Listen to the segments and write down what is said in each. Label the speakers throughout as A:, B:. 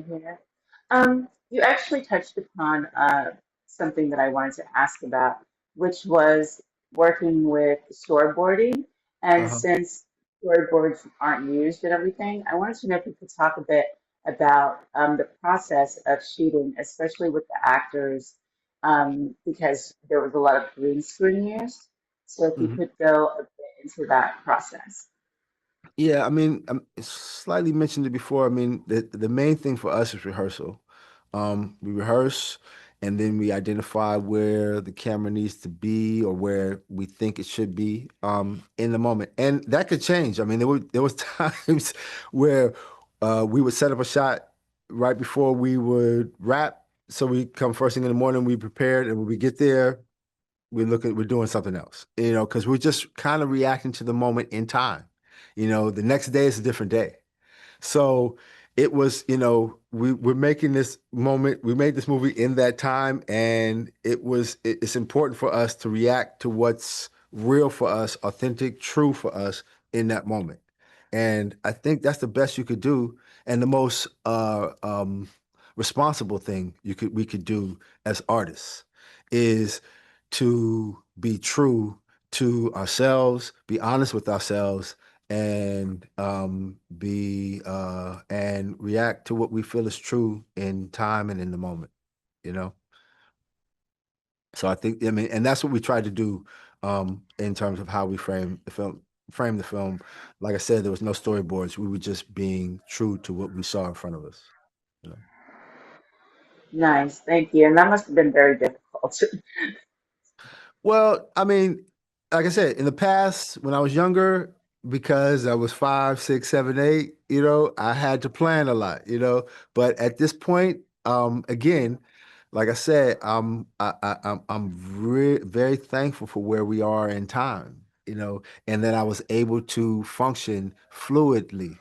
A: hearing here. You actually touched upon something that I wanted to ask about, which was working with storyboarding. And
B: Uh-huh.
A: since storyboards aren't used and everything, I wanted to know if you could talk a bit about the process of shooting, especially with the actors, because there was a lot of green screen used. So if you
B: Mhm.
A: could go a bit into that process.
B: Yeah, I mean, slightly mentioned it before. I mean, the main thing for us is rehearsal. We rehearse and then we identify where the camera needs to be or where we think it should be in the moment. And that could change. I mean, there was times where we would set up a shot right before we would wrap. So we come first thing in the morning, we prepared, and when we get there, we're doing something else, because we're just kind of reacting to the moment in time. The next day is a different day. So it was, we're making this moment, we made this movie in that time, and it's important for us to react to what's real for us, authentic, true for us in that moment. And I think that's the best you could do, and the most responsible thing we could do as artists is to be true to ourselves, be honest with ourselves, and be and react to what we feel is true in time and in the moment, you know. So I think, I mean, and that's what we tried to do in terms of how we frame the film. Frame the film. Like I said, there was no storyboards. We were just being true to what we saw in front of us. You know.
A: Nice, thank you. And that must have been very difficult.
B: Well, I mean, like I said, in the past, when I was younger, because I was 5, 6, 7, 8, I had to plan a lot. But at this point, again, like I said, I'm very thankful for where we are in time, and that I was able to function fluidly,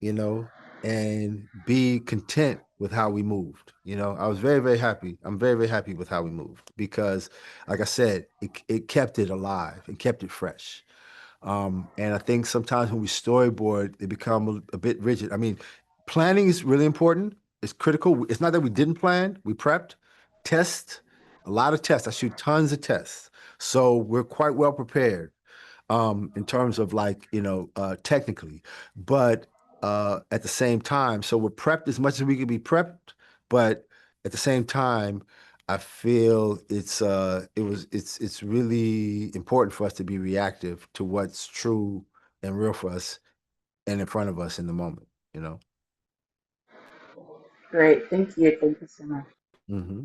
B: you know, and be content with how we moved. I was very, very happy. I'm very, very happy with how we moved because, like I said, it kept it alive and kept it fresh. And I think sometimes when we storyboard, they become a bit rigid. I mean, planning is really important. It's critical. It's not that we didn't plan, we prepped, test, a lot of tests. I shoot tons of tests. So we're quite well prepared in terms of technically, but at the same time, so we're prepped as much as we can be prepped, but at the same time, I feel it's really important for us to be reactive to what's true and real for us and in front of us in the moment.
A: Great, thank you. Thank you so much.
B: Hmm.